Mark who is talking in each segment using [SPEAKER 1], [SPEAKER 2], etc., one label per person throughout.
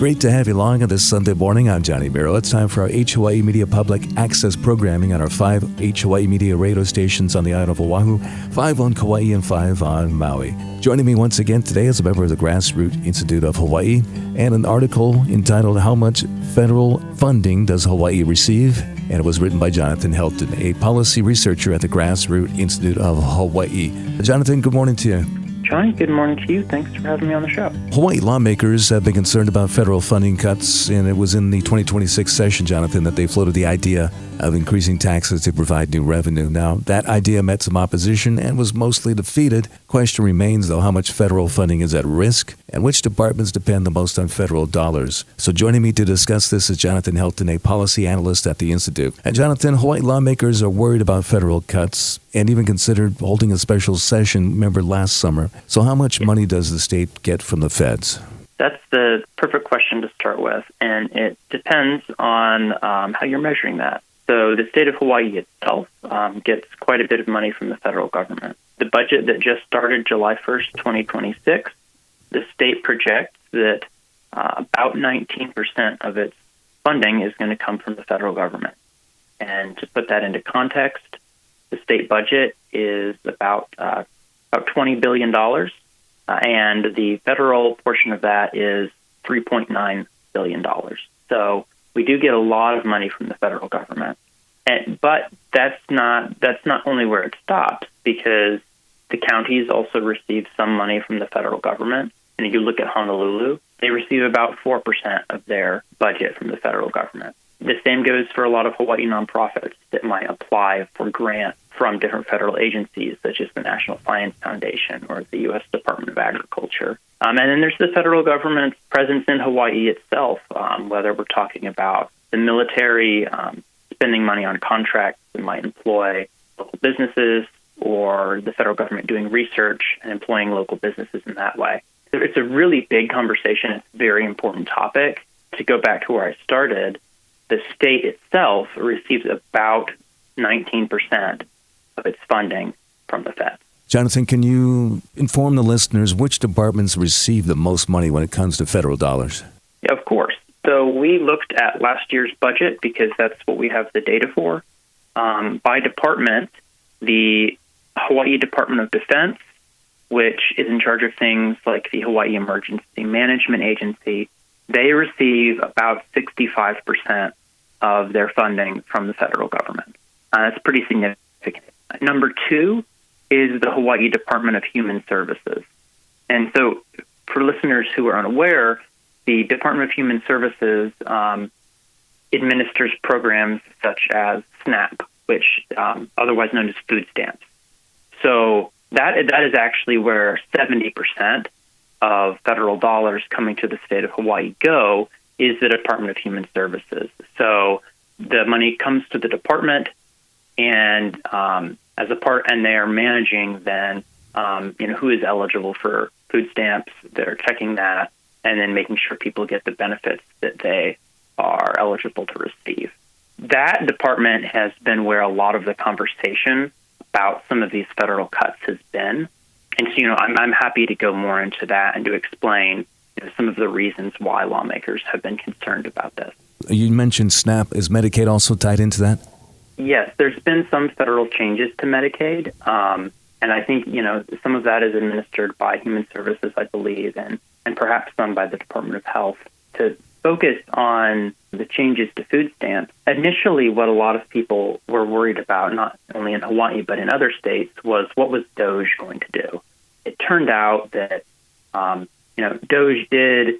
[SPEAKER 1] Great to have you along on this Sunday morning. I'm Johnny Miro. It's time for our Hawaii Media Public Access programming on our 5 Hawaii Media radio stations on the island of Oahu, 5 on Kauai and 5 on Maui. Joining me once again today is a member of the Grassroots Institute of Hawaii and an article entitled How Much Federal Funding Does Hawaii Receive? And it was written by Jonathan Helton, a policy researcher at the Grassroots Institute of Hawaii. Jonathan, good morning to you.
[SPEAKER 2] Johnny, good morning to you. Thanks for having me on the show.
[SPEAKER 1] Hawaii lawmakers have been concerned about federal funding cuts, and it was in the 2026 session, Jonathan, that they floated the idea of increasing taxes to provide new revenue. Now, that idea met some opposition and was mostly defeated. Question remains, though, how much federal funding is at risk and which departments depend the most on federal dollars. So joining me to discuss this is Jonathan Helton, a policy analyst at the Institute. And Jonathan, Hawaii lawmakers are worried about federal cuts and even considered holding a special session, remember, last summer. So how much money does the state get from the feds?
[SPEAKER 2] That's the perfect question to start with, and it depends on how you're measuring that. So the state of Hawaii itself gets quite a bit of money from the federal government. The budget that just started July 1st, 2026, the state projects that about 19% of its funding is going to come from the federal government. And to put that into context, the state budget is about $20 billion, and the federal portion of that is $3.9 billion. So we do get a lot of money from the federal government. But that's not only where it stops, because the counties also receive some money from the federal government. And if you look at Honolulu, they receive about 4% of their budget from the federal government. The same goes for a lot of Hawaii nonprofits that might apply for grants from different federal agencies, such as the National Science Foundation or the U.S. Department of Agriculture. And then there's the federal government's presence in Hawaii itself, whether we're talking about the military spending money on contracts that might employ local businesses, or the federal government doing research and employing local businesses in that way. It's a really big conversation. It's a very important topic. To go back to where I started, the state itself receives about 19% of its funding from the Fed.
[SPEAKER 1] Jonathan, can you inform the listeners which departments receive the most money when it comes to federal dollars?
[SPEAKER 2] Yeah, of course. So we looked at last year's budget because that's what we have the data for. By department, the Hawaii Department of Defense, which is in charge of things like the Hawaii Emergency Management Agency, they receive about 65% of their funding from the federal government. That's pretty significant. Number 2 is the Hawaii Department of Human Services. And so for listeners who are unaware, the Department of Human Services administers programs such as SNAP, which otherwise known as food stamps. So that is actually where 70% of federal dollars coming to the state of Hawaii go, is the Department of Human Services. So the money comes to the department, and they are managing then who is eligible for food stamps. They're checking that, and then making sure people get the benefits that they are eligible to receive. That department has been where a lot of the conversation about some of these federal cuts has been. And so, I'm happy to go more into that and to explain some of the reasons why lawmakers have been concerned about this.
[SPEAKER 1] You mentioned SNAP. Is Medicaid also tied into that?
[SPEAKER 2] Yes, there's been some federal changes to Medicaid. And I think, some of that is administered by Human Services, I believe, and perhaps some by the Department of Health to focus on the changes to food stamps. Initially, what a lot of people were worried about, not only in Hawaii but in other states, was what was DOGE going to do. It turned out that, DOGE did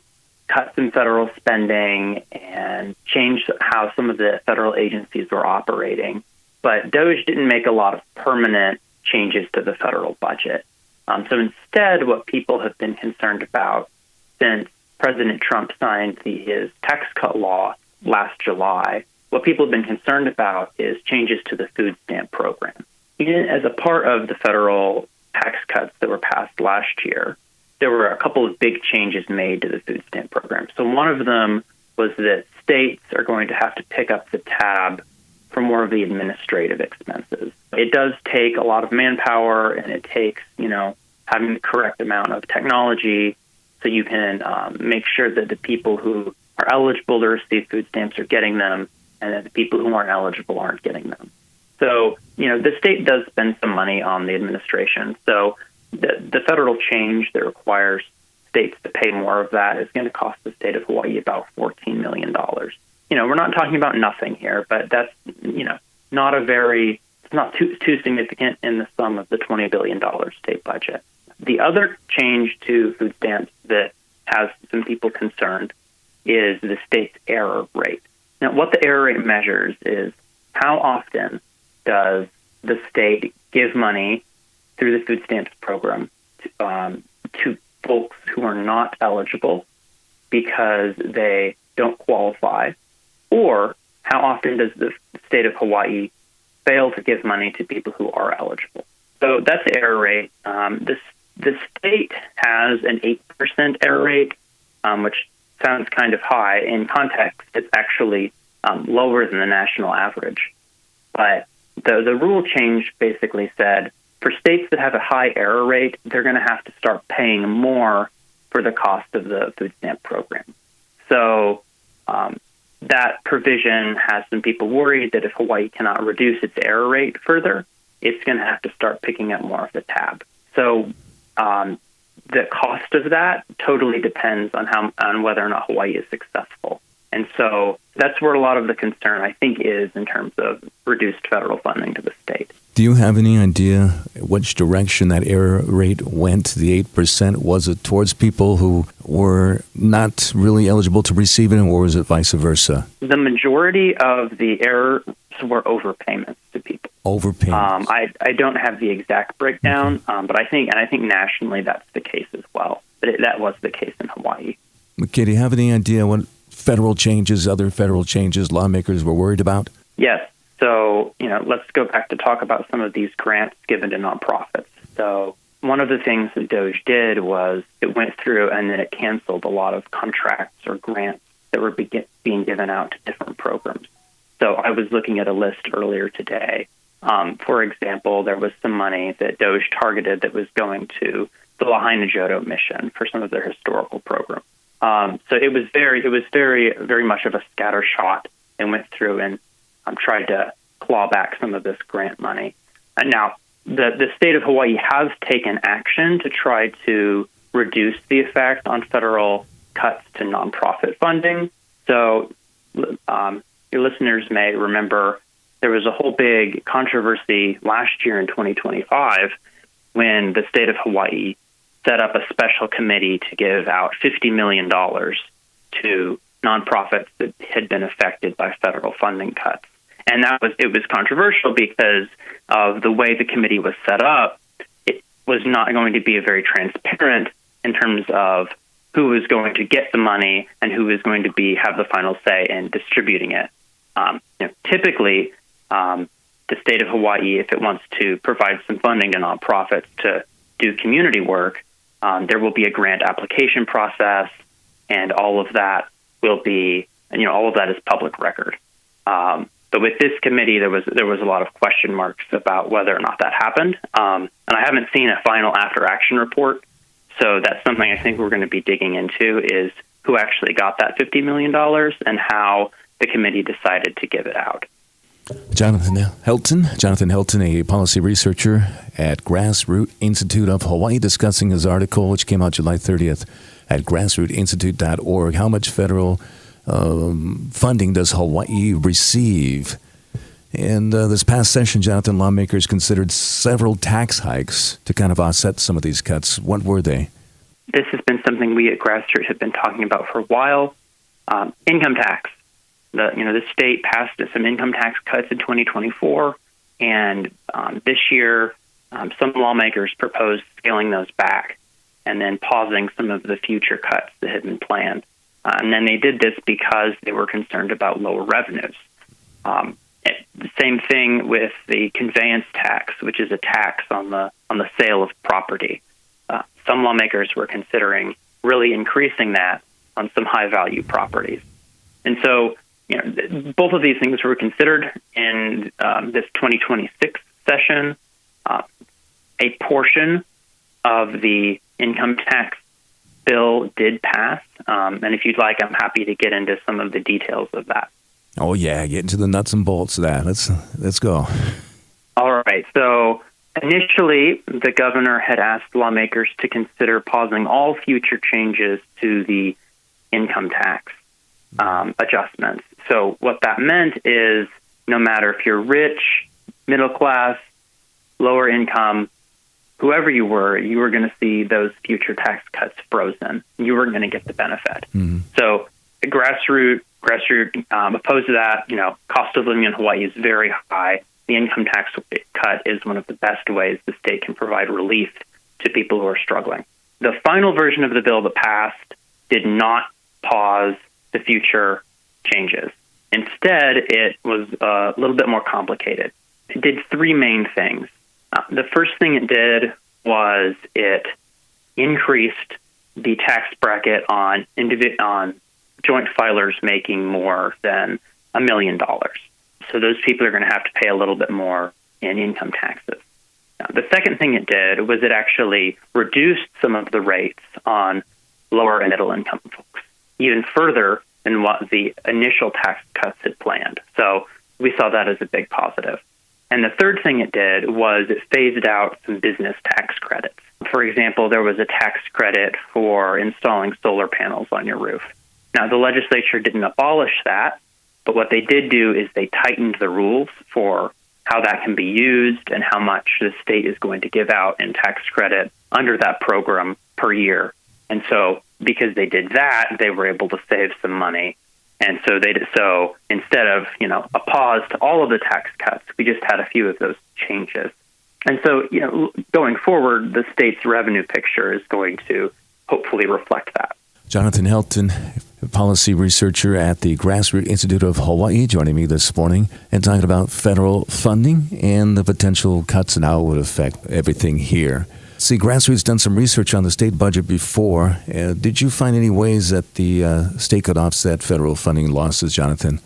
[SPEAKER 2] cut some federal spending and change how some of the federal agencies were operating. But DOGE didn't make a lot of permanent changes to the federal budget. So instead, what people have been concerned about since President Trump signed his tax cut law last July, what people have been concerned about is changes to the food stamp program. As a part of the federal tax cuts that were passed last year, there were a couple of big changes made to the food stamp program. So one of them was that states are going to have to pick up the tab for more of the administrative expenses. It does take a lot of manpower, and it takes, having the correct amount of technology so you can make sure that the people who are eligible to receive food stamps are getting them, and that the people who aren't eligible aren't getting them. So, the state does spend some money on the administration. So the federal change that requires states to pay more of that is going to cost the state of Hawaii about $14 million. We're not talking about nothing here, but that's, not it's not too significant in the sum of the $20 billion state budget. The other change to food stamps that has some people concerned is the state's error rate. Now, what the error rate measures is how often does the state give money through the food stamps program to folks who are not eligible because they don't qualify, or how often does the state of Hawaii fail to give money to people who are eligible? So that's the error rate. The state has an 8% error rate, which sounds kind of high. In context, it's actually lower than the national average. But the rule change basically said for states that have a high error rate, they're going to have to start paying more for the cost of the food stamp program. So that provision has some people worried that if Hawaii cannot reduce its error rate further, it's going to have to start picking up more of the tab. So the cost of that totally depends on whether or not Hawaii is successful. And so that's where a lot of the concern, I think, is in terms of reduced federal funding to the state.
[SPEAKER 1] Do you have any idea which direction that error rate went, the 8%? Was it towards people who were not really eligible to receive it, or was it vice versa?
[SPEAKER 2] The majority of the errors were overpayments to people.
[SPEAKER 1] Overpayments.
[SPEAKER 2] I don't have the exact breakdown, but I think nationally that's the case as well. But that was the case in Hawaii.
[SPEAKER 1] Okay, do you have any idea what other federal changes lawmakers were worried about?
[SPEAKER 2] Yes. So, let's go back to talk about some of these grants given to nonprofits. So one of the things that DOGE did was it went through and then it canceled a lot of contracts or grants that were being given out to different programs. So I was looking at a list earlier today. For example, there was some money that DOGE targeted that was going to the Lahaina Jodo mission for some of their historical programs. So it was very, very much of a scatter shot and went through and tried to claw back some of this grant money. And now, the state of Hawaii has taken action to try to reduce the effect on federal cuts to nonprofit funding. So your listeners may remember there was a whole big controversy last year in 2025 when the state of Hawaii set up a special committee to give out $50 million to nonprofits that had been affected by federal funding cuts. And it was controversial because of the way the committee was set up. It was not going to be very transparent in terms of who was going to get the money and who was going to have the final say in distributing it. Typically, the state of Hawaii, if it wants to provide some funding to nonprofits to do community work, there will be a grant application process, and all of that will be, all of that is public record. But with this committee, there was a lot of question marks about whether or not that happened. And I haven't seen a final after-action report, so that's something I think we're going to be digging into is who actually got that $50 million and how the committee decided to give it out.
[SPEAKER 1] Jonathan Helton, a policy researcher at Grassroot Institute of Hawaii, discussing his article, which came out July 30th at grassrootinstitute.org. How much federal funding does Hawaii receive? And this past session, Jonathan, lawmakers considered several tax hikes to kind of offset some of these cuts. What were they?
[SPEAKER 2] This has been something we at Grassroots have been talking about for a while. Income tax. The state passed some income tax cuts in 2024, and this year some lawmakers proposed scaling those back and then pausing some of the future cuts that had been planned. And then they did this because they were concerned about lower revenues. The same thing with the conveyance tax, which is a tax on the sale of property. Some lawmakers were considering really increasing that on some high-value properties. And so, both of these things were considered in this 2026 session. A portion of the income tax bill did pass. And if you'd like, I'm happy to get into some of the details of that.
[SPEAKER 1] Oh, yeah, get into the nuts and bolts of that. Let's go.
[SPEAKER 2] All right. So initially, the governor had asked lawmakers to consider pausing all future changes to the income tax adjustments. So what that meant is no matter if you're rich, middle class, lower income, whoever you were going to see those future tax cuts frozen. You weren't going to get the benefit. Mm-hmm. So the grassroots opposed to that. Cost of living in Hawaii is very high. The income tax cut is one of the best ways the state can provide relief to people who are struggling. The final version of the bill that passed did not pause the future changes. Instead, it was a little bit more complicated. It did three main things. The first thing it did was it increased the tax bracket on joint filers making more than $1 million. So those people are going to have to pay a little bit more in income taxes. Now, the second thing it did was it actually reduced some of the rates on lower and middle income folks, even further than what the initial tax cuts had planned. So we saw that as a big positive. And the third thing it did was it phased out some business tax credits. For example, there was a tax credit for installing solar panels on your roof. Now, the legislature didn't abolish that, but what they did do is they tightened the rules for how that can be used and how much the state is going to give out in tax credit under that program per year. And so because they did that, they were able to save some money. And so instead of, a pause to all of the tax cuts, we just had a few of those changes. And so, going forward, the state's revenue picture is going to hopefully reflect that.
[SPEAKER 1] Jonathan Helton, policy researcher at the Grassroots Institute of Hawaii, joining me this morning and talking about federal funding and the potential cuts and how it would affect everything here. See, Grassroots done some research on the state budget before. Did you find any ways that the state could offset federal funding losses, Jonathan?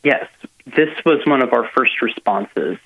[SPEAKER 2] Yes. This was one of our first responses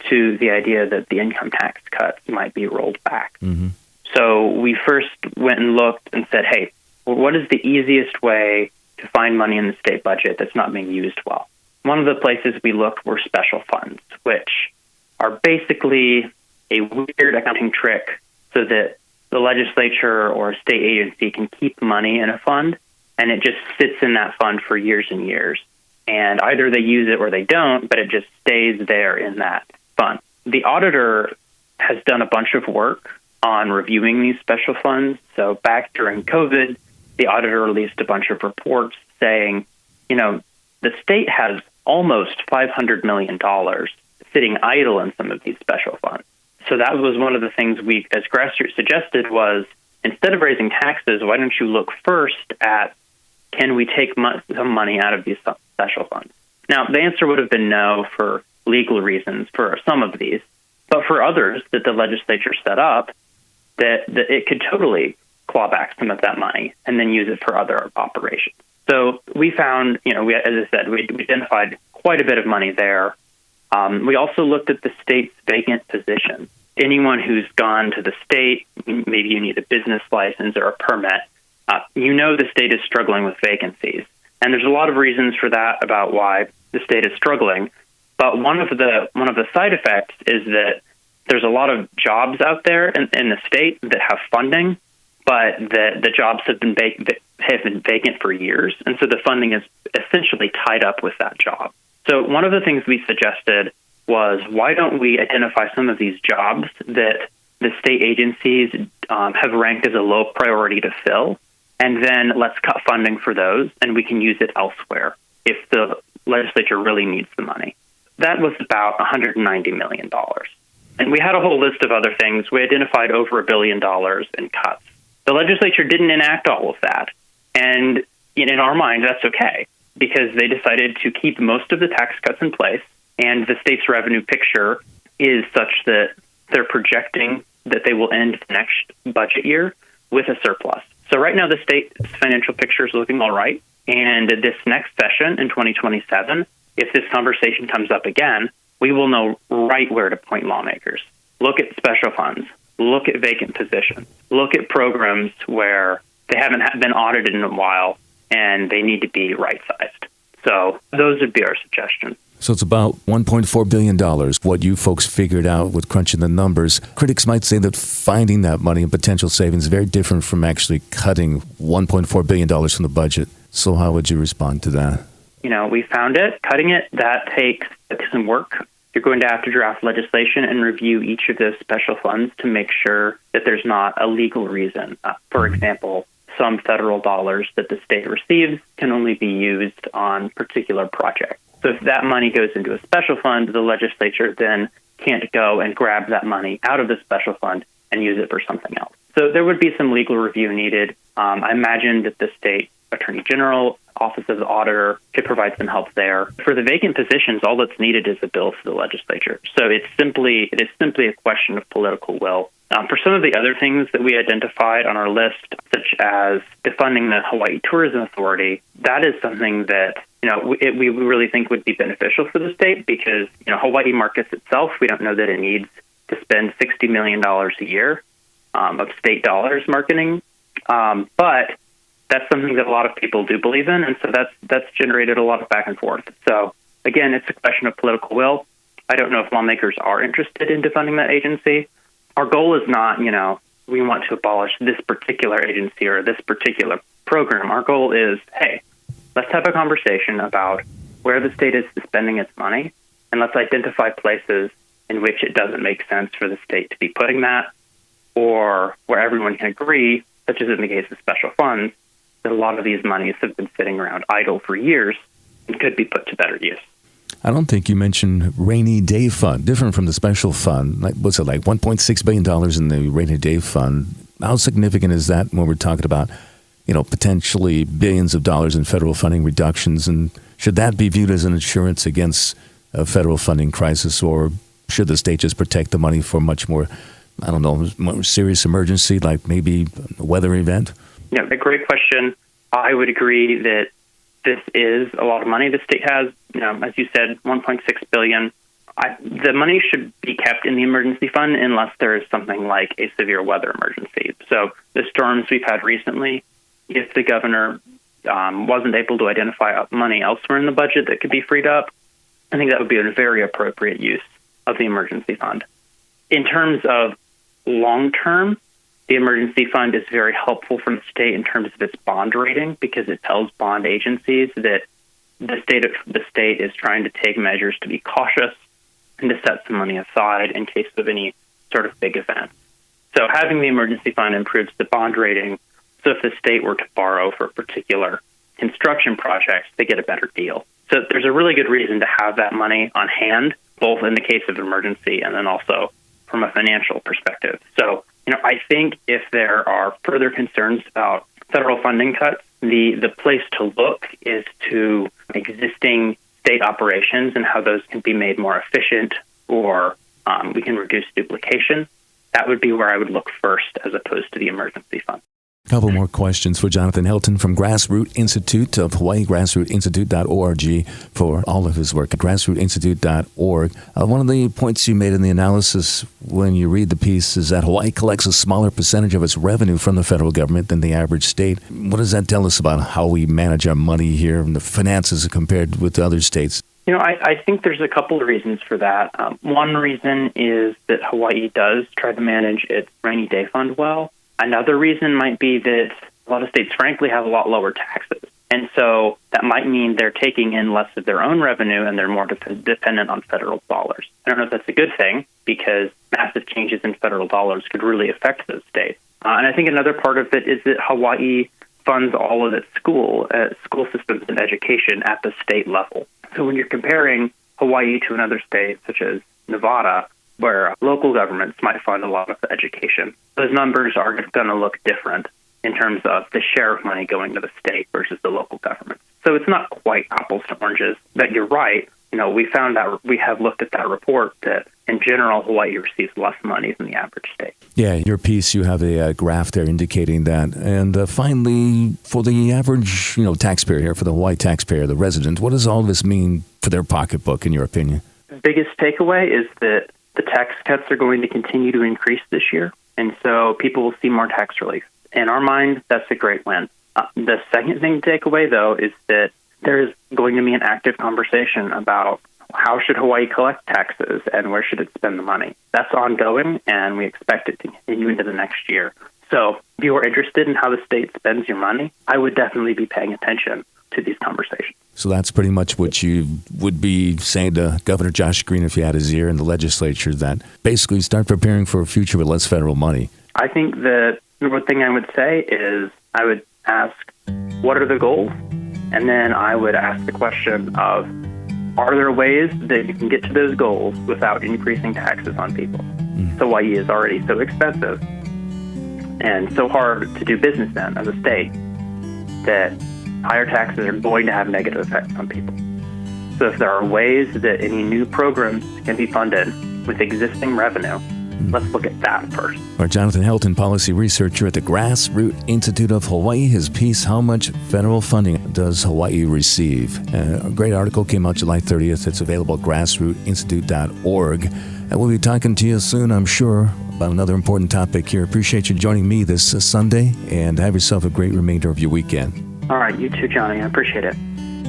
[SPEAKER 2] to the idea that the income tax cuts might be rolled back. Mm-hmm. So we first went and looked and said, hey, what is the easiest way to find money in the state budget that's not being used well? One of the places we looked were special funds, which are basically a weird accounting trick so that the legislature or a state agency can keep money in a fund, and it just sits in that fund for years and years. And either they use it or they don't, but it just stays there in that fund. The auditor has done a bunch of work on reviewing these special funds. So back during COVID, the auditor released a bunch of reports saying, the state has almost $500 million sitting idle in some of these special funds. So that was one of the things we, as Grassroots suggested, was instead of raising taxes, why don't you look first at, can we take some money out of these special funds? Now, the answer would have been no for legal reasons for some of these, but for others that the legislature set up, that it could totally claw back some of that money and then use it for other operations. So we found, as I said, we identified quite a bit of money there. We also looked at the state's vacant positions. Anyone who's gone to the state, maybe you need a business license or a permit, the state is struggling with vacancies. And there's a lot of reasons for that about why the state is struggling. But one of the side effects is that there's a lot of jobs out there in the state that have funding, but the jobs have been vacant for years. And so the funding is essentially tied up with that job. So one of the things we suggested was, why don't we identify some of these jobs that the state agencies have ranked as a low priority to fill, and then let's cut funding for those, and we can use it elsewhere if the legislature really needs the money. That was about $190 million. And we had a whole list of other things. We identified over $1 billion in cuts. The legislature didn't enact all of that. And in our mind, that's okay, because they decided to keep most of the tax cuts in place, and the state's revenue picture is such that they're projecting that they will end the next budget year with a surplus. So right now, the state's financial picture is looking all right. And this next session in 2027, if this conversation comes up again, we will know right where to point lawmakers. Look at special funds. Look at vacant positions. Look at programs where they haven't been audited in a while, and they need to be right-sized. So those would be our suggestions.
[SPEAKER 1] So it's about $1.4 billion, what you folks figured out with crunching the numbers. Critics might say that finding that money and potential savings is very different from actually cutting $1.4 billion from the budget. So how would you respond to that?
[SPEAKER 2] We found it. Cutting it, that takes some work. You're going to have to draft legislation and review each of those special funds to make sure that there's not a legal reason. For example, some federal dollars that the state receives can only be used on particular projects. So if that money goes into a special fund, the legislature then can't go and grab that money out of the special fund and use it for something else. So there would be some legal review needed. I imagine that the state attorney general, office of the auditor, could provide some help there. For the vacant positions, all that's needed is a bill for the legislature. So it is simply a question of political will. For some of the other things that we identified on our list, such as defunding the Hawaii Tourism Authority, that is something that we really think would be beneficial for the state because Hawaii markets itself. We don't know that it needs to spend $60 million a year of state dollars marketing, but that's something that a lot of people do believe in, and so that's generated a lot of back and forth. So again, it's a question of political will. I don't know if lawmakers are interested in defunding that agency. Our goal is not, we want to abolish this particular agency or this particular program. Our goal is, hey, let's have a conversation about where the state is spending its money, and let's identify places in which it doesn't make sense for the state to be putting that, or where everyone can agree, such as in the case of special funds, that a lot of these monies have been sitting around idle for years and could be put to better use.
[SPEAKER 1] I don't think you mentioned rainy day fund, different from the special fund. What's it like, $1.6 billion in the rainy day fund? How significant is that when we're talking about, potentially billions of dollars in federal funding reductions? And should that be viewed as an insurance against a federal funding crisis, or should the state just protect the money for much more, more serious emergency, like maybe a weather event?
[SPEAKER 2] Yeah, a great question. I would agree that this is a lot of money the state has. As you said, $1.6 billion. The money should be kept in the emergency fund unless there is something like a severe weather emergency. So the storms we've had recently, if the governor wasn't able to identify money elsewhere in the budget that could be freed up, I think that would be a very appropriate use of the emergency fund. In terms of long-term, the emergency fund is very helpful for the state in terms of its bond rating because it tells bond agencies that the state is trying to take measures to be cautious and to set some money aside in case of any sort of big event. So having the emergency fund improves the bond rating. So if the state were to borrow for particular construction projects, they get a better deal. So there's a really good reason to have that money on hand, both in the case of emergency and then also from a financial perspective. So, I think if there are further concerns about federal funding cuts, the place to look is to existing state operations and how those can be made more efficient, or we can reduce duplication. That would be where I would look first as opposed to the emergency fund.
[SPEAKER 1] A couple more questions for Jonathan Helton from Grassroot Institute of Hawaii, grassrootinstitute.org, for all of his work at grassrootinstitute.org. One of the points you made in the analysis when you read the piece is that Hawaii collects a smaller percentage of its revenue from the federal government than the average state. What does that tell us about how we manage our money here and the finances compared with the other states?
[SPEAKER 2] I think there's a couple of reasons for that. One reason is that Hawaii does try to manage its rainy day fund well. Another reason might be that a lot of states, frankly, have a lot lower taxes. And so that might mean they're taking in less of their own revenue and they're more dependent on federal dollars. I don't know if that's a good thing because massive changes in federal dollars could really affect those states. And I think another part of it is that Hawaii funds all of its school systems and education at the state level. So when you're comparing Hawaii to another state, such as Nevada, where local governments might fund a lot of the education, those numbers are going to look different in terms of the share of money going to the state versus the local government. So it's not quite apples to oranges. But you're right. We found that we have looked at that report that in general, Hawaii receives less money than the average state.
[SPEAKER 1] Yeah, in your piece, you have a graph there indicating that. And finally, for the average, taxpayer here, for the Hawaii taxpayer, the resident, what does all this mean for their pocketbook, in your opinion?
[SPEAKER 2] The biggest takeaway is that the tax cuts are going to continue to increase this year. And so people will see more tax relief. in our mind, that's a great win. The second thing to take away, though, is that there is going to be an active conversation about how should Hawaii collect taxes and where should it spend the money. That's ongoing, and we expect it to continue into the next year. So if you are interested in how the state spends your money, I would definitely be paying attention to these conversations.
[SPEAKER 1] So that's pretty much what you would be saying to Governor Josh Green if he had his ear in the legislature, that basically start preparing for a future with less federal money.
[SPEAKER 2] I think the one thing I would say is I would ask, what are the goals? And then I would ask the question of, are there ways that you can get to those goals without increasing taxes on people? Hawaii is already so expensive and so hard to do business in as a state that higher taxes are going to have negative effects on people. So if there are ways that any new programs can be funded with existing revenue, let's look at that first.
[SPEAKER 1] Our Jonathan Helton, policy researcher at the Grassroot Institute of Hawaii, his piece, How Much Federal Funding Does Hawaii Receive? A great article came out July 30th. It's available at grassrootinstitute.org. And we'll be talking to you soon, I'm sure, about another important topic here. Appreciate you joining me this Sunday, and have yourself a great remainder of your weekend.
[SPEAKER 2] All right, you too, Johnny. I appreciate it.